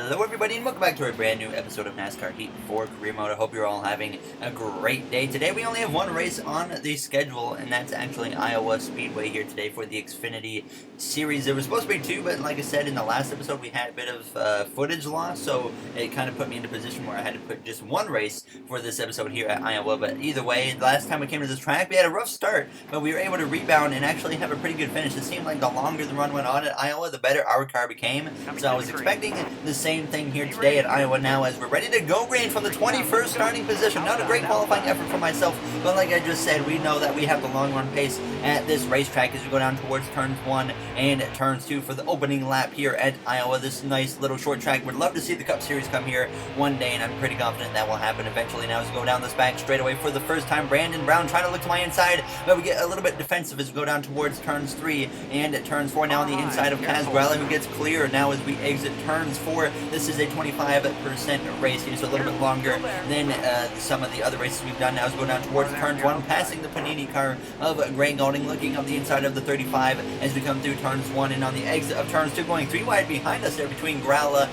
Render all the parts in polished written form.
Hello everybody and welcome back to a brand new episode of NASCAR Heat 4 Career Mode. I hope you're all having a great day. Today we only have one race on the schedule, and that's actually Iowa Speedway here today for the Xfinity Series. There was supposed to be two, but like I said in the last episode, we had a bit of footage loss, so it kind of put me in a position where I had to put just one race for this episode here at Iowa. But either way, the last time we came to this track, we had a rough start, but we were able to rebound and actually have a pretty good finish. It seemed like the longer the run went on at Iowa, the better our car became. So I was expecting the same thing here today at Iowa now as we're ready to go green from the 21st starting position. Not a great qualifying effort for myself, but like I just said, we know that we have the long run pace at this racetrack as we go down towards turns 1 and turns 2 for the opening lap here at Iowa. This nice little short track. Would love to see the Cup Series come here one day, and I'm pretty confident that will happen eventually. Now as we go down this back straightaway for the first time, Brandon Brown trying to look to my inside, but we get a little bit defensive as we go down towards turns 3 and turns 4. Now on the inside of Kaz Gralla, who gets clear now as we exit turns 4. This is a 25% race here, so a little bit longer than some of the other races we've done. Now as we go down towards turns 1, passing the Panini car of Greg Golding, looking on the inside of the 35 as we come through turns 1, and on the exit of turns 2, going 3 wide behind us there between Gralla,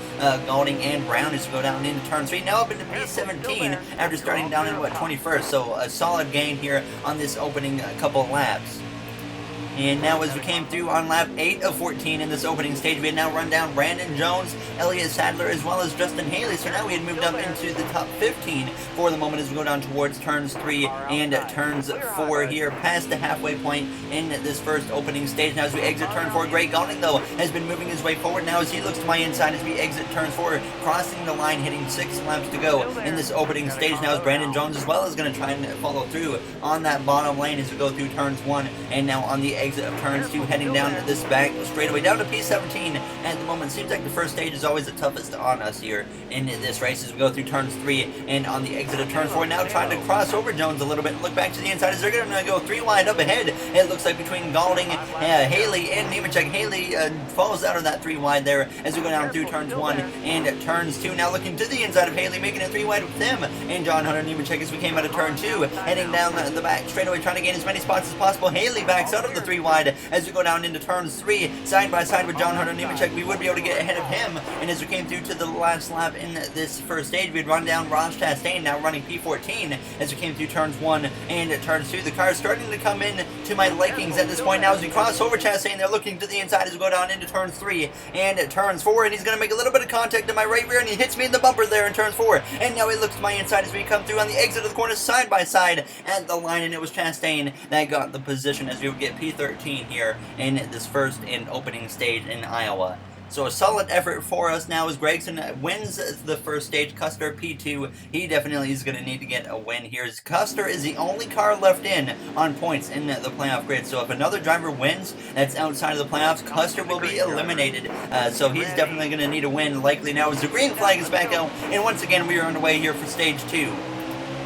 Golding, and Brown as we go down into turn 3. Now up into P17 after starting down in 21st, so a solid gain here on this opening couple laps. And now as we came through on lap 8 of 14 in this opening stage, we had now run down Brandon Jones, Elliott Sadler, as well as Justin Haley. So now we had moved up into the top 15 for the moment as we go down towards turns 3 and turns 4 here, past the halfway point in this first opening stage. Now as we exit turn 4, Greg Golding, though, has been moving his way forward now as he looks to my inside as we exit turn 4, crossing the line, hitting 6 laps to go in this opening stage. Now as Brandon Jones as well is going to try and follow through on that bottom lane as we go through turns 1 and now on the exit of turns 2, heading down this back straightaway down to P17 at the moment. Seems like the first stage is always the toughest on us here in this race as we go through turns 3 and on the exit of turns 4. Now trying to cross over Jones a little bit, look back to the inside as they're going to go 3 wide up ahead. It looks like between Golding, Haley, and Nemechek. Haley falls out of that 3 wide there as we go down through turns 1 and turns 2. Now looking to the inside of Haley, making it 3 wide with him and John Hunter Nemechek as we came out of turn 2, heading down the back straightaway, trying to gain as many spots as possible. Haley backs out of the 3 wide as we go down into turns 3, side by side with John Hunter Nemechek. We would be able to get ahead of him, and as we came through to the last lap in this first stage, we'd run down Ross Chastain, now running P14 as we came through turns 1 and turns 2. The car is starting to come in to my likings at this point now as we cross over Chastain. They're looking to the inside as we go down into turns 3 and turns 4, and he's going to make a little bit of contact in my right rear, and he hits me in the bumper there in turns 4, and now he looks to my inside as we come through on the exit of the corner, side by side at the line, and it was Chastain that got the position as we would get P13 here in this first and opening stage in Iowa. So a solid effort for us now as Gregson wins the first stage. Custer P2, he definitely is going to need to get a win here. Custer is the only car left in on points in the playoff grid. So if another driver wins that's outside of the playoffs, Custer will be eliminated. So he's definitely going to need a win likely now as the green flag is back out. And once again, we are underway here for stage 2.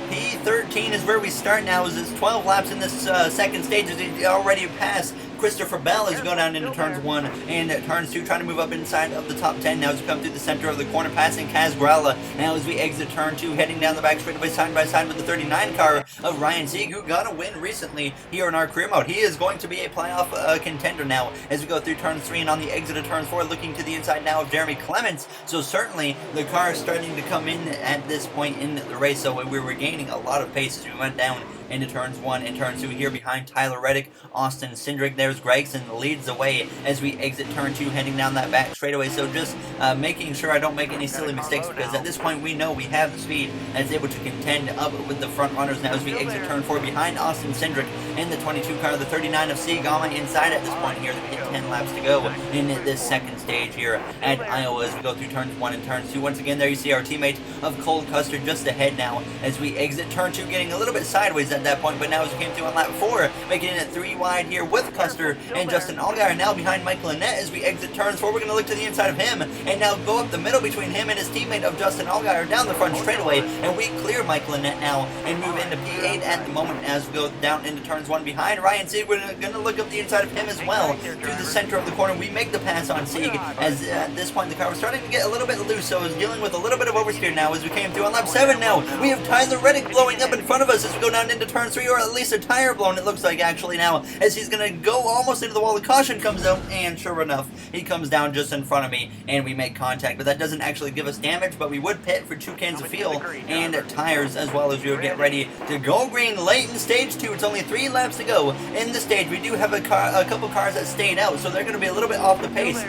P13 is where we start now as it's 12 laps in this second stage as he already passed Christopher Bell as we go down into turns 1 and turns 2, trying to move up inside of the top 10 now as we come through the center of the corner, passing Kaz Gralla now as we exit turn 2, heading down the back straightaway side by side with the 39 car of Ryan Sieg, who got a win recently here in our career mode. He is going to be a playoff contender now as we go through turn 3 and on the exit of turn 4, looking to the inside now of Jeremy Clements. So certainly the car is starting to come in at this point in the race, so we were gaining a lot of pace as we went down into turns 1 and turn 2 here behind Tyler Reddick, Austin Cindric. There's Gregson leads the way as we exit turn 2, heading down that back straightaway. So just making sure I don't make any silly mistakes, because at this point we know we have the speed that's able to contend up with the front runners now as we exit turn 4 behind Austin Cindric in the 22 car, the 39 of Sieg on my inside at this point here. We get 10 laps to go in this second stage here at Iowa as we go through turns 1 and turns 2. Once again, there you see our teammate of Cole Custer just ahead now as we exit turn 2, getting a little bit sideways at that point, but now as we came through on lap 4, making it 3 wide here with Custer and Justin Allgaier now behind Mike Lynette as we exit turns 4. We're going to look to the inside of him and now go up the middle between him and his teammate of Justin Allgaier down the front straightaway, and we clear Mike Lynette now and move into P8 at the moment as we go down into turns 1 behind Ryan Sieg. We're going to look up the inside of him as well through the center of the corner. We make the pass on Sieg as at this point the car was starting to get a little bit loose, so I was dealing with a little bit of oversteer now as we came through on lap 7 now. We have Tyler Reddick blowing up in front of us as we go down into turn 3, or at least a tire blown, it looks like actually now, as he's going to go almost into the wall. The caution comes out, and sure enough, he comes down just in front of me, and we make contact, but that doesn't actually give us damage, but we would pit for 2 cans of fuel and tires, as well as we would get ready to go green late in stage 2. It's only 3 laps to go in the stage. We do have a couple cars that stayed out, so they're going to be a little bit off the pace,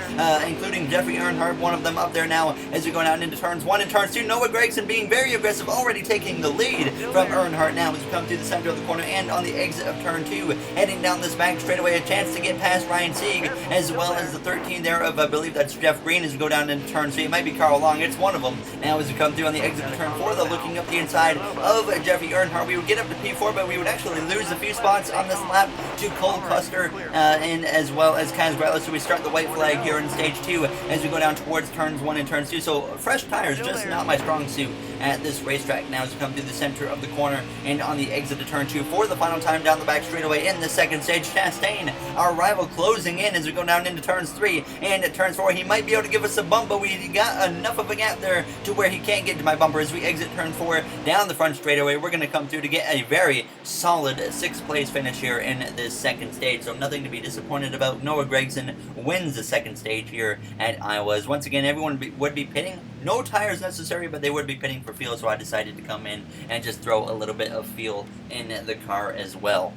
including Jeffrey Earnhardt, one of them up there now as we go down into turns 1 and turns 2. Noah Gragson being very aggressive, already taking the lead from Earnhardt now as we come through the center of the corner and on the exit of turn 2, heading down this back straightaway, a chance to get past Ryan Sieg, as well as the 13 there of, I believe that's Jeff Green, as we go down into turn 3. It might be Carl Long, it's one of them. Now as we come through on the exit of turn 4, though, looking up the inside of Jeffrey Earnhardt, we would get up to P4, but we would actually lose a few spots on this lap to Cole Custer, and as well as Kaz Grella, so we start the white flag here in stage 2 as we go down towards turns 1 and turns 2. So fresh tires, just not my strong suit at this racetrack. Now as we come through the center of the corner and on the exit of turn 2 for the final time down the back straightaway in the second stage. Chastain, our rival, closing in as we go down into turns 3 and at turns 4. He might be able to give us a bump, but we got enough of a gap there to where he can't get to my bumper. As we exit turn 4 down the front straightaway, we're going to come through to get a very solid 6th place finish here in this second stage, so nothing to be disappointed about. Noah Gragson wins the second stage here at Iowa. As once again, everyone would be pitting. No tires necessary, but they would be pitting for fuel, so I decided to come in and just throw a little bit of fuel in the car as well.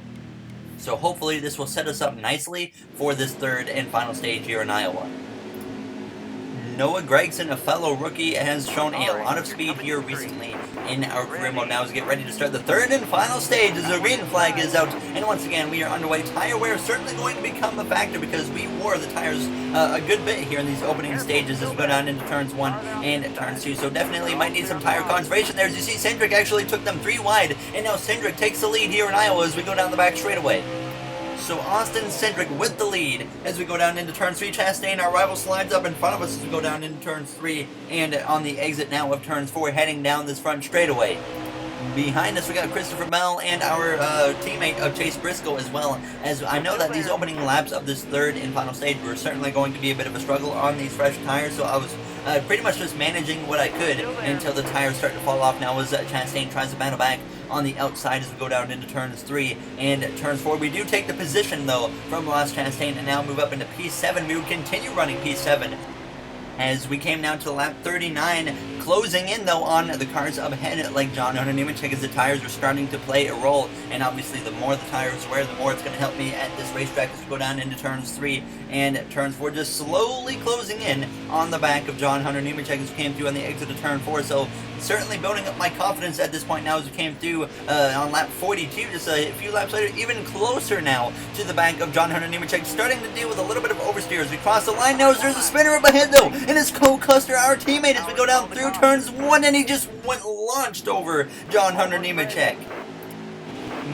So hopefully this will set us up nicely for this third and final stage here in Iowa. Noah Gragson, a fellow rookie, has shown a lot of speed here recently in our career mode. Now as we get ready to start the third and final stage as the green flag is out, and once again we are underway. Tire wear is certainly going to become a factor because we wore the tires a good bit here in these opening stages as we go down into turns 1 and turns 2, so definitely might need some tire conservation there. As you see, Cindric actually took them 3 wide, and now Cindric takes the lead here in Iowa as we go down the back straightaway. So Austin Cindric with the lead as we go down into turn 3. Chastain, our rival, slides up in front of us as we go down into turns 3 and on the exit now of turns 4, heading down this front straightaway. Behind us we got Christopher Bell and our teammate of Chase Briscoe, as well as I know that these opening laps of this third and final stage were certainly going to be a bit of a struggle on these fresh tires, so I was pretty much just managing what I could until the tires start to fall off. Now as Chastain tries to battle back on the outside as we go down into turns 3 and turns 4. We do take the position though from Ross Chastain and now move up into P7. We would continue running P7 as we came down to lap 39, closing in though on the cars up ahead like John Hunter Nemechek, as the tires are starting to play a role, and obviously the more the tires wear, the more it's going to help me at this racetrack as we go down into turns 3 and turns 4, just slowly closing in on the back of John Hunter Nemechek as we came through on the exit of turn 4, so certainly building up my confidence at this point now as we came through on lap 42, just a few laps later, even closer now to the back of John Hunter Nemechek, starting to deal with a little bit of oversteer as we cross the line. Now there's a spinner up ahead though, and it's Cole Custer, our teammate, as we go down through turns 1, and he just went launched over John Hunter Nemechek.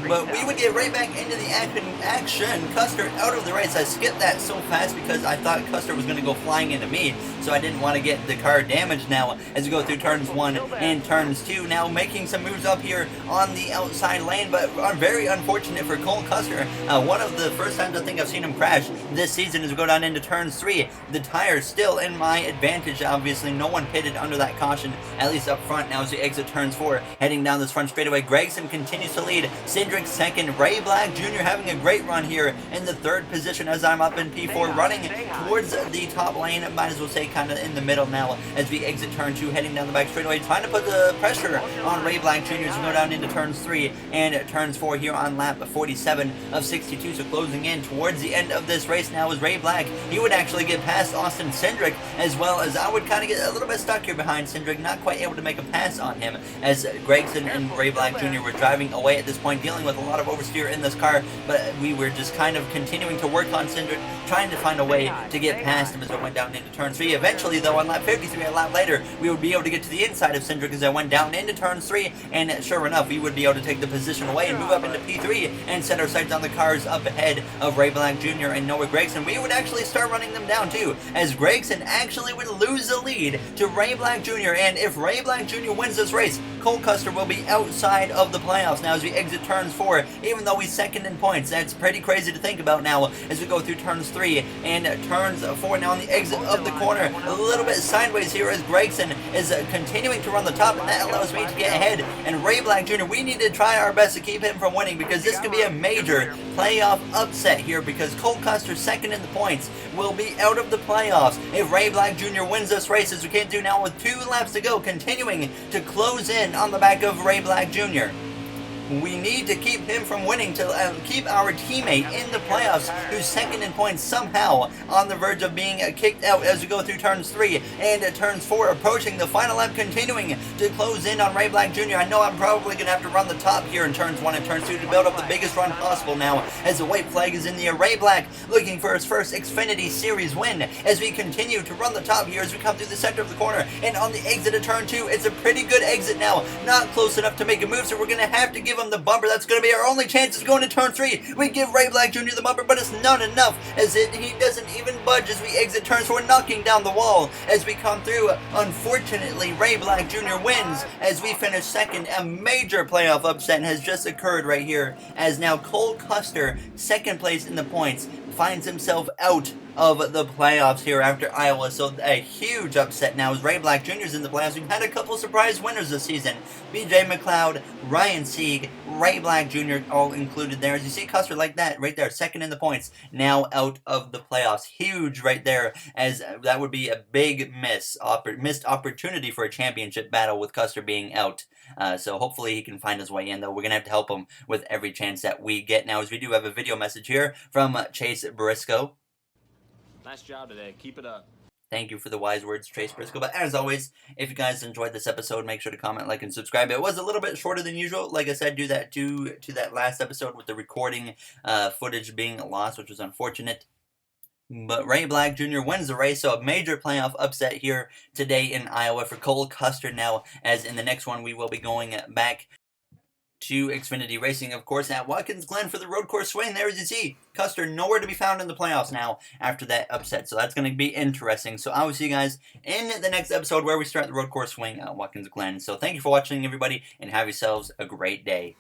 But we would get right back into the action. Custer out of the race. I skipped that so fast because I thought Custer was going to go flying into me, so I didn't want to get the car damaged now as we go through turns 1 and turns 2. Now making some moves up here on the outside lane, but very unfortunate for Cole Custer. One of the first times I think I've seen him crash this season as we go down into turns 3. The tires still in my advantage. Obviously, no one pitted under that caution, at least up front. Now as we exit turns 4, heading down this front straightaway, Gragson continues to lead. Cindric second. Ray Black Jr. having a great run here in the third position as I'm up in P4, running towards the top lane. Might as well say kind of in the middle now as we exit turn 2, heading down the back straightaway, trying to put the pressure on Ray Black Jr. as we go down into turns 3 and turns 4 here on lap 47 of 62. So closing in towards the end of this race now is Ray Black. He would actually get past Austin Cindric, as well as I would kind of get a little bit stuck here behind Cindric, not quite able to make a pass on him as Gragson and Ray Black Jr. were driving away at this point, dealing with a lot of oversteer in this car, but we were just kind of continuing to work on Cindric, trying to find a way to get past him as I went down into turn 3. Eventually though, on lap 53, a lap later, we would be able to get to the inside of Cindric as I went down into turn 3, and sure enough, we would be able to take the position away and move up into P3 and set our sights on the cars up ahead of Ray Black Jr. and Noah Gragson. We would actually start running them down too, as Gragson actually would lose the lead to Ray Black Jr., and if Ray Black Jr. wins this race, Cole Custer will be outside of the playoffs now as we exit turns 4, even though he's second in points. That's pretty crazy to think about now as we go through turns 3 and turns 4. Now on the exit of the corner, a little bit sideways here as Gregson is continuing to run the top, and that allows me to get ahead. And Ray Black Jr., we need to try our best to keep him from winning, because this could be a major playoff upset here, because Cole Custer, second in the points, will be out of the playoffs if Ray Black Jr. wins this race, as we can do now with 2 laps to go, continuing to close in on the back of Ray Black Jr. We need to keep him from winning to keep our teammate in the playoffs, who's second in points, somehow on the verge of being kicked out as we go through turns 3 and turns 4, approaching the final lap, continuing to close in on Ray Black Jr. I know I'm probably going to have to run the top here in turns 1 and turns 2 to build up the biggest run possible now, as the white flag is in the air. Ray Black looking for his first Xfinity Series win as we continue to run the top here as we come through the center of the corner. And on the exit of turn 2, it's a pretty good exit now, not close enough to make a move, so we're going to have to give him the bumper. That's going to be our only chance, is going to turn 3. We give Ray Black Jr. the bumper, but it's not enough, as he doesn't even budge as we exit turns 4, knocking down the wall as we come through. Unfortunately, Ray Black Jr. wins as we finish second. A major playoff upset has just occurred right here, as now Cole Custer, second place in the points, finds himself out of the playoffs here after Iowa. So a huge upset now as Ray Black Jr. is in the playoffs. We've had a couple surprise winners this season. BJ McLeod, Ryan Sieg, Ray Black Jr. all included there. As you see Custer like that right there, second in the points, now out of the playoffs. Huge right there, as that would be a big missed opportunity for a championship battle with Custer being out. So hopefully he can find his way in, though. We're going to have to help him with every chance that we get now, as we do have a video message here from Chase Briscoe. Nice job today. Keep it up. Thank you for the wise words, Chase Briscoe. But as always, if you guys enjoyed this episode, make sure to comment, like, and subscribe. It was a little bit shorter than usual. Like I said, due to that last episode with the recording footage being lost, which was unfortunate. But Ray Black Jr. wins the race, so a major playoff upset here today in Iowa for Cole Custer now, as in the next one we will be going back to Xfinity Racing, of course, at Watkins Glen for the road course swing. There, as you see, Custer nowhere to be found in the playoffs now after that upset, so that's going to be interesting. So I will see you guys in the next episode where we start the road course swing at Watkins Glen. So thank you for watching, everybody, and have yourselves a great day.